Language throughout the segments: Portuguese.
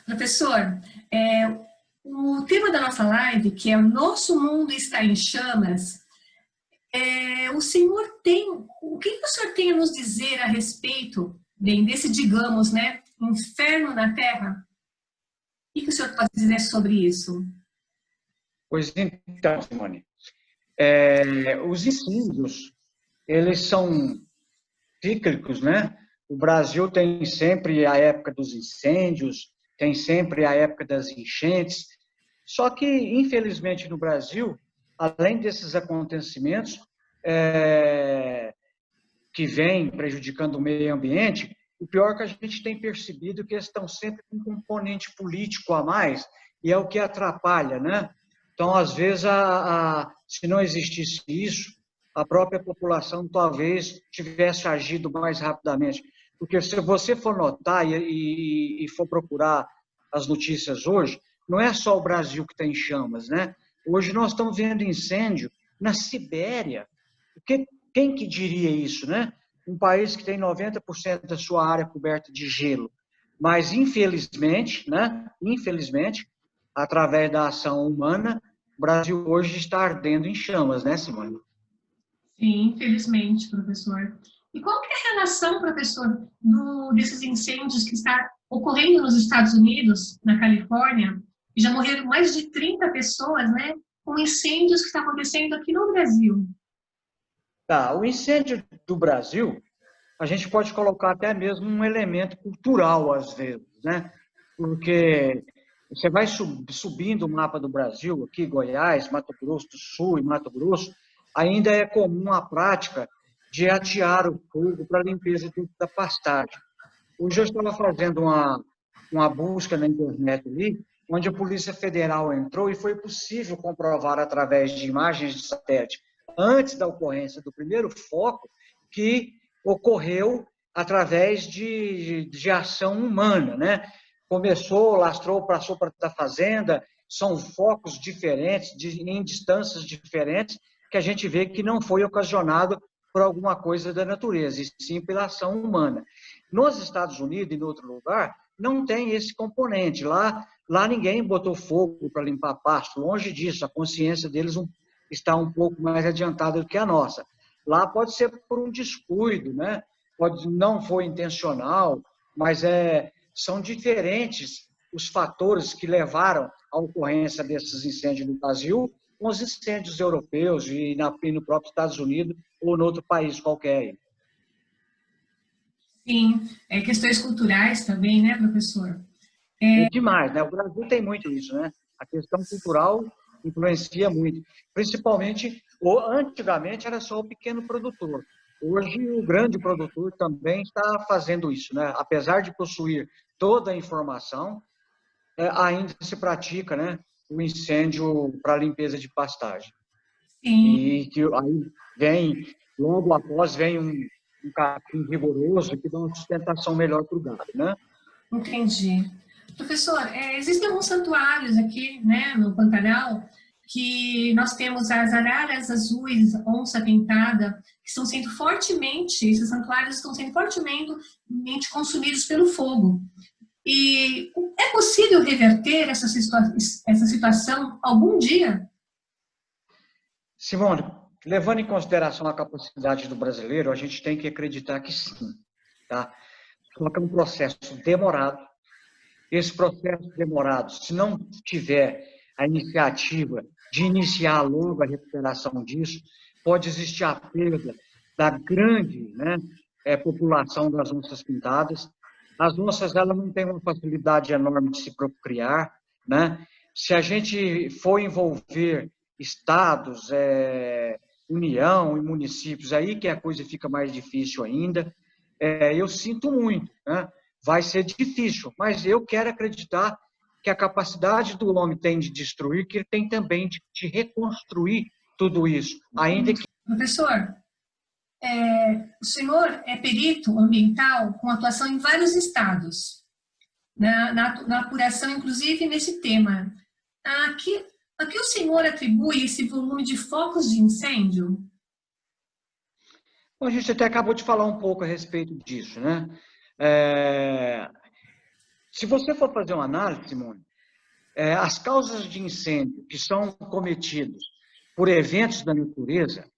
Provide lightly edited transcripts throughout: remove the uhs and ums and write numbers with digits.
Professor, o tema da nossa live, que é o Nosso Mundo Está em Chamas, o senhor o que o senhor tem a nos dizer a respeito, bem, desse, digamos, né, inferno na Terra? O que o senhor pode dizer sobre isso? Pois então, Simone, os incêndios, eles são cíclicos, né? O Brasil tem sempre a época dos incêndios, tem sempre a época das enchentes, só que, infelizmente, no Brasil, além desses acontecimentos que vêm prejudicando o meio ambiente, o pior é que a gente tem percebido que eles estão sempre com um componente político a mais, e é o que atrapalha, né? Então, às vezes, se não existisse isso, a própria população talvez tivesse agido mais rapidamente. Porque se você for notar e for procurar as notícias hoje, não é só o Brasil que está em chamas, né? Hoje nós estamos vendo incêndio na Sibéria. Quem que diria isso, né? Um país que tem 90% da sua área coberta de gelo. Mas, infelizmente, né? Infelizmente, através da ação humana, o Brasil hoje está ardendo em chamas, né, Simone? Sim, infelizmente, professor. E qual que é a relação, professor, desses incêndios que está ocorrendo nos Estados Unidos, na Califórnia, e já morreram mais de 30 pessoas, né, com incêndios que estão acontecendo aqui no Brasil? Tá, o incêndio do Brasil, a gente pode colocar até mesmo um elemento cultural, às vezes, né? Porque você vai subindo o mapa do Brasil, aqui Goiás, Mato Grosso do Sul e Mato Grosso, ainda é comum a prática de atear o fogo para a limpeza da pastagem. Hoje eu estava fazendo uma busca na internet ali, onde a Polícia Federal entrou e foi possível comprovar através de imagens de satélite, antes da ocorrência do primeiro foco, que ocorreu através de ação humana, né? Começou, lastrou, passou para a fazenda, são focos diferentes, em distâncias diferentes, que a gente vê que não foi ocasionado por alguma coisa da natureza, e sim pela ação humana. Nos Estados Unidos e em outro lugar, não tem esse componente. Lá ninguém botou fogo para limpar pasto, longe disso, a consciência deles está um pouco mais adiantada do que a nossa. Lá pode ser por um descuido, né? Não foi intencional, mas são diferentes os fatores que levaram à ocorrência desses incêndios no Brasil com os incêndios europeus e no próprio Estados Unidos ou em outro país qualquer. Sim, questões culturais também, né, professor? É demais, né? O Brasil tem muito isso, né? A questão cultural influencia muito. Principalmente, antigamente era só o pequeno produtor. Hoje, o grande produtor também está fazendo isso, né? Apesar de possuir toda a informação, ainda se pratica, né, o incêndio para limpeza de pastagem. Sim. E que aí logo após, vem um capim rigoroso que dá uma sustentação melhor para o gado, né? Entendi. Professor, existem alguns santuários aqui, né, no Pantanal, que nós temos as araras azuis, onça pintada, que estão sendo fortemente, esses santuários estão sendo fortemente consumidos pelo fogo. E é possível reverter essa situação algum dia? Simone, levando em consideração a capacidade do brasileiro, a gente tem que acreditar que sim, tá? Só que é um processo demorado. Esse processo demorado, se não tiver a iniciativa de iniciar logo a recuperação disso, pode existir a perda da grande, né, população das onças pintadas. As onças, elas não têm uma facilidade enorme de se procriar, né? Se a gente for envolver estados, União e municípios, aí que a coisa fica mais difícil ainda. Eu sinto muito, né? Vai ser difícil, mas eu quero acreditar que a capacidade do homem tem de destruir, que ele tem também de reconstruir tudo isso, ainda que... Professor, o senhor é perito ambiental com atuação em vários estados, na apuração, inclusive, nesse tema. A que o senhor atribui esse volume de focos de incêndio? Bom, a gente até acabou de falar um pouco a respeito disso, né? Se você for fazer uma análise, Simone, as causas de incêndio que são cometidos por eventos da natureza,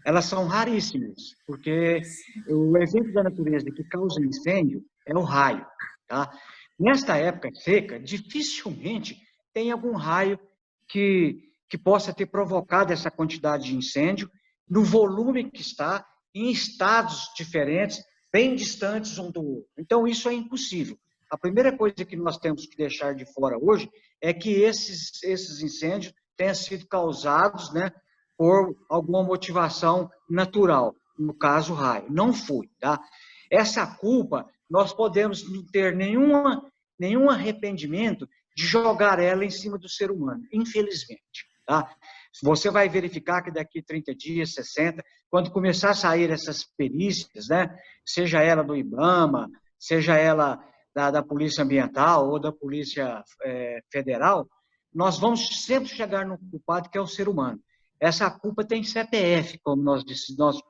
elas são raríssimas, porque o evento da natureza que causa incêndio é o raio, tá? Nesta época seca, dificilmente tem algum raio que possa ter provocado essa quantidade de incêndio no volume que está, em estados diferentes, bem distantes um do outro. Então, isso é impossível. A primeira coisa que nós temos que deixar de fora hoje é que esses incêndios tenham sido causados, né, por alguma motivação natural, no caso, raio. Não foi, tá? Essa culpa, nós podemos não ter nenhum arrependimento de jogar ela em cima do ser humano, infelizmente, tá? Você vai verificar que daqui 30 dias, 60, quando começar a sair essas perícias, né, seja ela do IBAMA, seja ela da Polícia Ambiental ou da Polícia Federal, nós vamos sempre chegar no culpado, que é o ser humano. Essa culpa tem CPF, como nós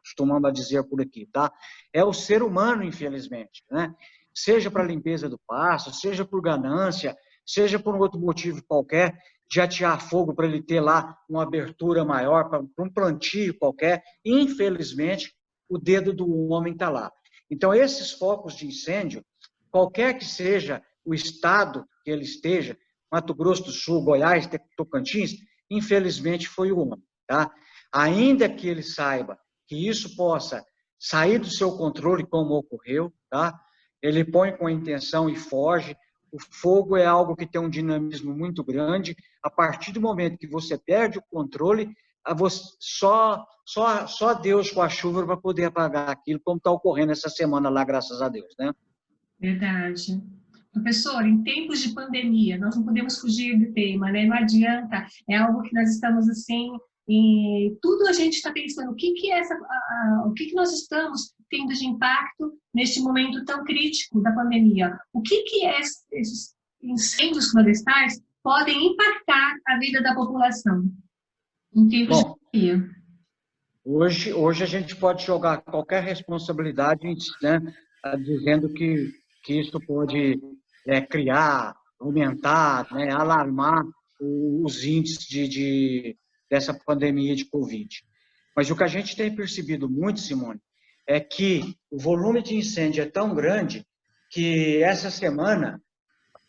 costumamos dizer por aqui, tá? É o ser humano, infelizmente, né? Seja para a limpeza do pasto, seja por ganância, seja por um outro motivo qualquer, de atear fogo para ele ter lá uma abertura maior, para um plantio qualquer, infelizmente, o dedo do homem está lá. Então, esses focos de incêndio, qualquer que seja o estado que ele esteja, Mato Grosso do Sul, Goiás, Tocantins, infelizmente foi o homem, tá? Ainda que ele saiba que isso possa sair do seu controle, como ocorreu, tá? Ele põe com a intenção e foge. O fogo é algo que tem um dinamismo muito grande. A partir do momento que você perde o controle, só Deus com a chuva vai poder apagar aquilo, como está ocorrendo essa semana lá, graças a Deus, né? Verdade. Professor, em tempos de pandemia, nós não podemos fugir do tema, né? Não adianta, é algo que nós estamos assim, e tudo a gente está pensando, o que nós estamos tendo de impacto neste momento tão crítico da pandemia? O que esses incêndios florestais podem impactar a vida da população em tempos de pandemia? Hoje a gente pode jogar qualquer responsabilidade, né, dizendo que isso pode criar, aumentar, né, alarmar os índices dessa pandemia de Covid. Mas o que a gente tem percebido muito, Simone, é que o volume de incêndio é tão grande que essa semana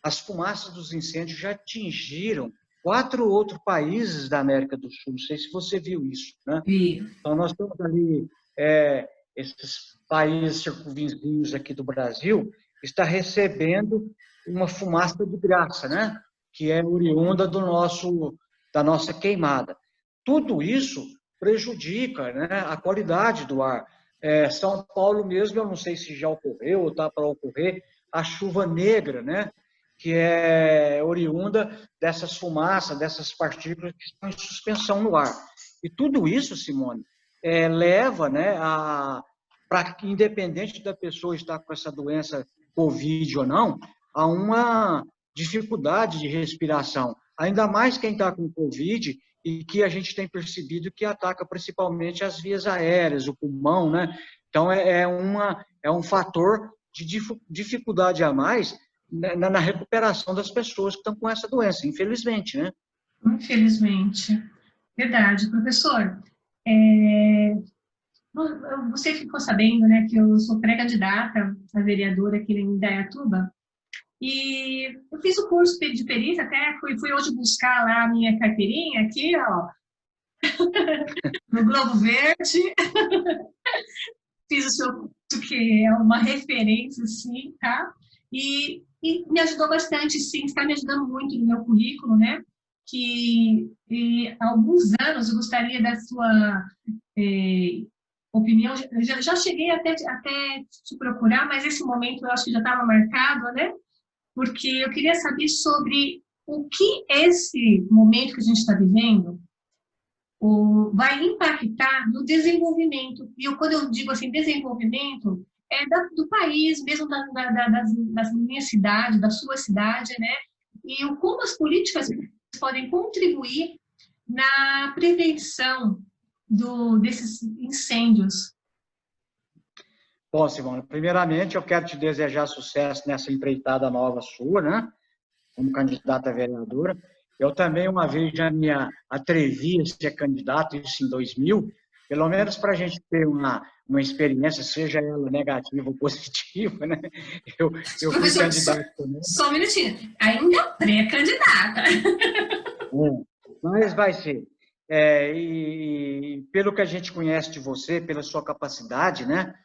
as fumaças dos incêndios já atingiram 4 outros países da América do Sul. Não sei se você viu isso, né? Então, nós temos ali esses países circunvizinhos aqui do Brasil, está recebendo uma fumaça de graça, né? Que é oriunda da nossa queimada. Tudo isso prejudica, né, a qualidade do ar. São Paulo mesmo, eu não sei se já ocorreu ou está para ocorrer, a chuva negra, né? Que é oriunda dessas fumaças, dessas partículas que estão em suspensão no ar. E tudo isso, Simone, leva, né, para que, independente da pessoa estar com essa doença Covid ou não, a uma dificuldade de respiração. Ainda mais quem está com Covid e que a gente tem percebido que ataca principalmente as vias aéreas, o pulmão, né? Então, é um fator de dificuldade a mais na recuperação das pessoas que estão com essa doença, infelizmente, né? Infelizmente. Verdade. Professor, você ficou sabendo, né, que eu sou pré-candidata a vereadora aqui em Indaiatuba, e eu fiz o curso de perícia, até fui hoje buscar lá a minha carteirinha aqui, ó, no Globo Verde. Fiz o seu curso, que é uma referência, sim, tá? E me ajudou bastante, sim, está me ajudando muito no meu currículo, né? Que há alguns anos eu gostaria da sua opinião. Eu já cheguei até te procurar, mas esse momento eu acho que já estava marcado, né? Porque eu queria saber sobre o que esse momento que a gente está vivendo vai impactar no desenvolvimento. E quando eu digo assim, desenvolvimento, do país, mesmo da minha cidade, da sua cidade, né? E como as políticas podem contribuir na prevenção desses incêndios. Bom, Simone, primeiramente eu quero te desejar sucesso nessa empreitada nova sua, né? Como candidata a vereadora. Eu também, uma vez, já me atrevi a ser candidato, isso em 2000, pelo menos para a gente ter uma experiência, seja ela negativa ou positiva, né? Eu fui Professor, candidato também. só um minutinho. Ainda pré-candidata. Mas vai ser. E pelo que a gente conhece de você, pela sua capacidade, né?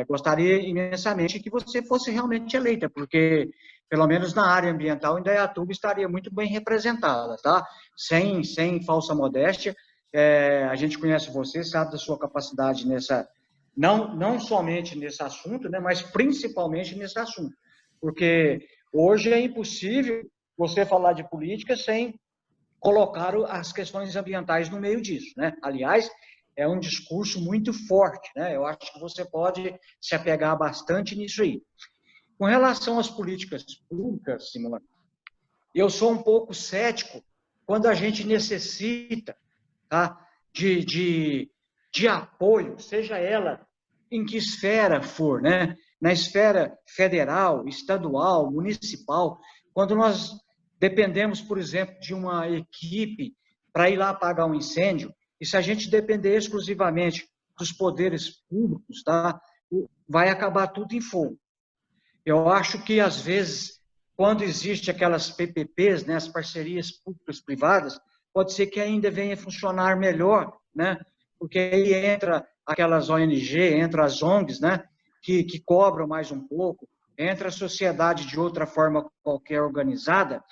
Gostaria imensamente que você fosse realmente eleita, porque, pelo menos na área ambiental, Indaiatuba estaria muito bem representada, tá? Sem falsa modéstia. A gente conhece você, sabe da sua capacidade não somente nesse assunto, né, mas principalmente nesse assunto. Porque hoje é impossível você falar de política sem colocar as questões ambientais no meio disso, né? Aliás, é um discurso muito forte, né? Eu acho que você pode se apegar bastante nisso aí. Com relação às políticas públicas, Simone, eu sou um pouco cético quando a gente necessita, tá, de apoio, seja ela em que esfera for, né? Na esfera federal, estadual, municipal, quando nós dependemos, por exemplo, de uma equipe para ir lá apagar um incêndio, e se a gente depender exclusivamente dos poderes públicos, tá, vai acabar tudo em fogo. Eu acho que, às vezes, quando existe aquelas PPPs, né, as parcerias públicas-privadas, pode ser que ainda venha funcionar melhor, né, porque aí entra aquelas ONG, entra as ONGs, né, que cobram mais um pouco, entra a sociedade de outra forma qualquer organizada.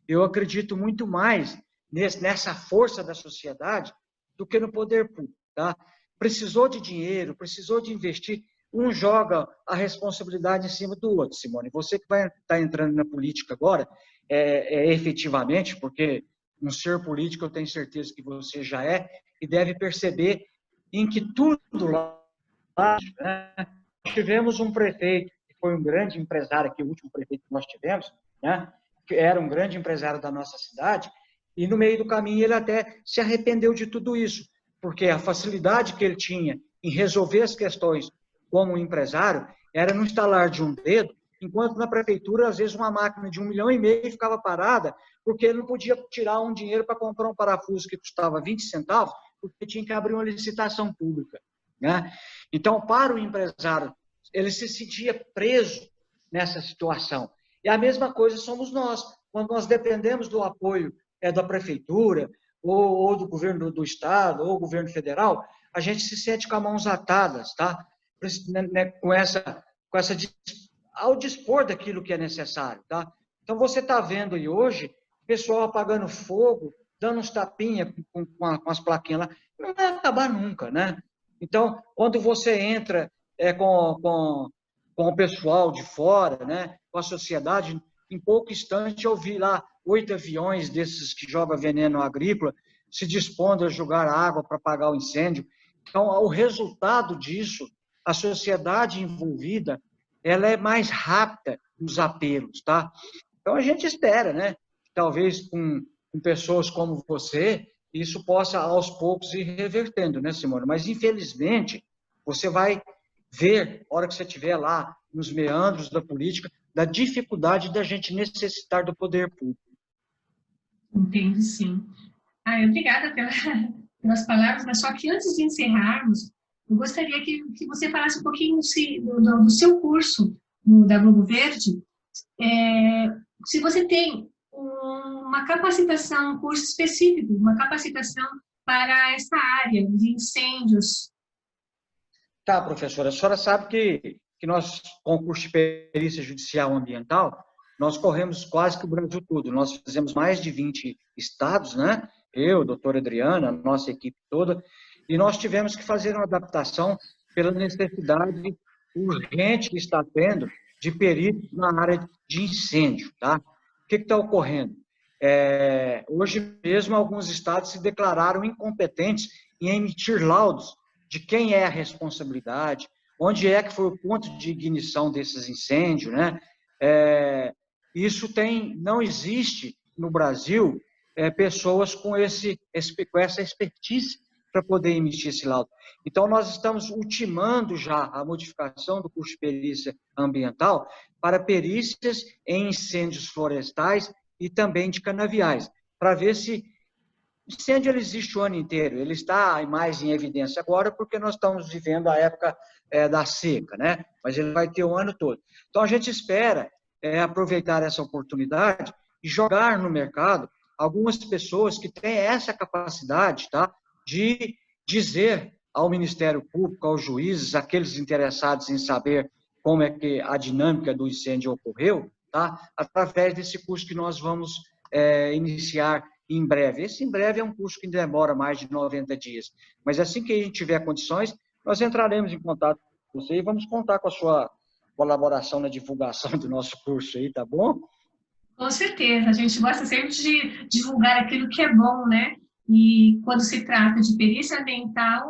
Eu acredito muito mais nessa força da sociedade do que no poder público, tá? Precisou de dinheiro, precisou de investir, um joga a responsabilidade em cima do outro, Simone. Você que vai estar entrando na política agora, efetivamente, porque um ser político eu tenho certeza que você já é, e deve perceber em que tudo lá, né? Nós tivemos um prefeito, que foi um grande empresário, que o último prefeito que nós tivemos, né? Que era um grande empresário da nossa cidade, e no meio do caminho ele até se arrependeu de tudo isso, porque a facilidade que ele tinha em resolver as questões como empresário era no estalar de um dedo, enquanto na prefeitura, às vezes, uma máquina de 1,5 milhão ficava parada, porque ele não podia tirar um dinheiro para comprar um parafuso que custava 20 centavos, porque tinha que abrir uma licitação pública, né? Então, para o empresário, ele se sentia preso nessa situação. E a mesma coisa somos nós, quando nós dependemos do apoio da prefeitura, ou do governo do estado, ou governo federal, a gente se sente com as mãos atadas, tá? Com essa ao dispor daquilo que é necessário, tá? Então, você está vendo aí hoje, pessoal apagando fogo, dando uns tapinhas com as plaquinhas lá, não vai acabar nunca, né? Então, quando você entra com o pessoal de fora, né, com a sociedade, em pouco instante eu vi lá 8 aviões desses que jogam veneno agrícola se dispondo a jogar água para apagar o incêndio. Então, o resultado disso, a sociedade envolvida, ela é mais rápida nos apelos, tá? Então, a gente espera, né? Talvez com pessoas como você, isso possa, aos poucos, ir revertendo, né, Simone? Mas, infelizmente, você vai ver, na hora que você estiver lá, nos meandros da política, da dificuldade da gente necessitar do poder público. Entendo, sim. Obrigada pelas palavras, mas só que antes de encerrarmos, eu gostaria que você falasse um pouquinho do seu curso da Globo Verde. Se você tem uma capacitação, um curso específico, uma capacitação para essa área de incêndios. Tá, professora, a senhora sabe que nós, com o curso de perícia judicial ambiental, nós corremos quase que o Brasil todo. Nós fizemos mais de 20 estados, né? Eu, doutora Adriana, a nossa equipe toda, e nós tivemos que fazer uma adaptação pela necessidade urgente que está tendo de peritos na área de incêndio, tá? O que está ocorrendo? Hoje mesmo, alguns estados se declararam incompetentes em emitir laudos de quem é a responsabilidade, onde é que foi o ponto de ignição desses incêndios, né? Isso não existe no Brasil pessoas com essa expertise para poder emitir esse laudo. Então, nós estamos ultimando já a modificação do curso de perícia ambiental para perícias em incêndios florestais e também de canaviais, para ver se o incêndio ele existe o ano inteiro, ele está mais em evidência agora porque nós estamos vivendo a época da seca, né? Mas ele vai ter o ano todo. Então, a gente espera aproveitar essa oportunidade e jogar no mercado algumas pessoas que têm essa capacidade, tá, de dizer ao Ministério Público, aos juízes, aqueles interessados em saber como é que a dinâmica do incêndio ocorreu, tá, através desse curso que nós vamos iniciar em breve. Esse em breve é um curso que demora mais de 90 dias, mas assim que a gente tiver condições, nós entraremos em contato com você e vamos contar com a sua colaboração na divulgação do nosso curso aí, tá bom? Com certeza, a gente gosta sempre de divulgar aquilo que é bom, né? E quando se trata de perícia ambiental,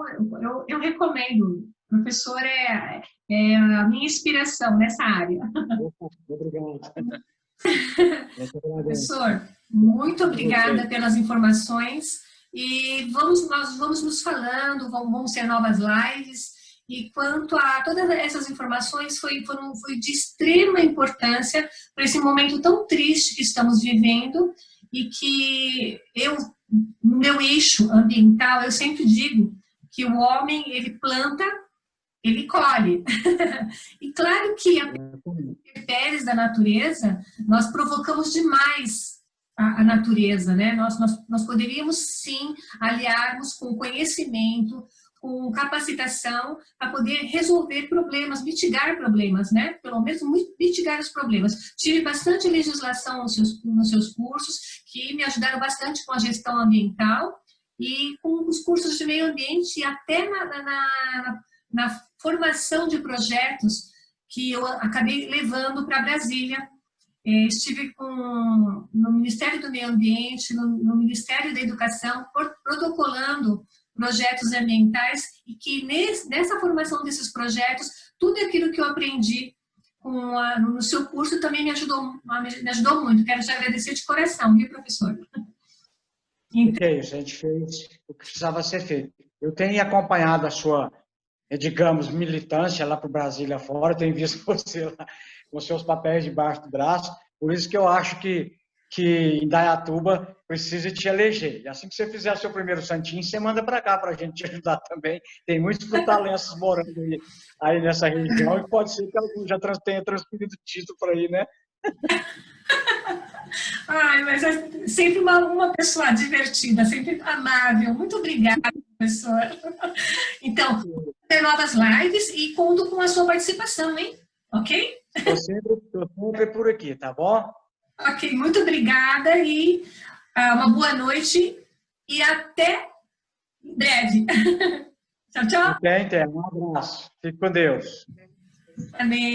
eu recomendo. O professor é a minha inspiração nessa área. Obrigado. Professor, muito obrigada pelas informações e nós vamos nos falando, vão ser novas lives. E quanto a todas essas informações, foi de extrema importância para esse momento tão triste que estamos vivendo e que no meu eixo ambiental, eu sempre digo que o homem, ele planta, ele colhe. E claro que a intempéries da natureza, nós provocamos demais a natureza, né? Nós poderíamos, sim, aliarmos com conhecimento, com capacitação, para poder resolver problemas, mitigar problemas, né? Pelo menos mitigar os problemas. Tive bastante legislação nos seus cursos, que me ajudaram bastante com a gestão ambiental e com os cursos de meio ambiente, e até na formação de projetos que eu acabei levando para Brasília. Estive no Ministério do Meio Ambiente, no Ministério da Educação, protocolando projetos ambientais e que nessa formação desses projetos, tudo aquilo que eu aprendi no seu curso também me ajudou muito. Quero te agradecer de coração, viu, professor? Então, é isso, a gente fez o que precisava ser feito. Eu tenho acompanhado a sua, digamos, militância lá para o Brasília fora, tenho visto você lá com seus papéis debaixo do braço, por isso que eu acho que Indaiatuba precisa te eleger. E assim que você fizer o seu primeiro santinho, você manda para cá para a gente te ajudar também. Tem muitos frutalenses morando aí nessa região e pode ser que algum já tenha transferido o título para aí, né? Ai, mas é sempre uma pessoa divertida, sempre amável. Muito obrigada, professor. Então, ter novas lives e conto com a sua participação, hein? Ok? Estou sempre por aqui, tá bom? Ok, muito obrigada e uma boa noite e até breve. Tchau, tchau. Até, um abraço. Fique com Deus. Amém.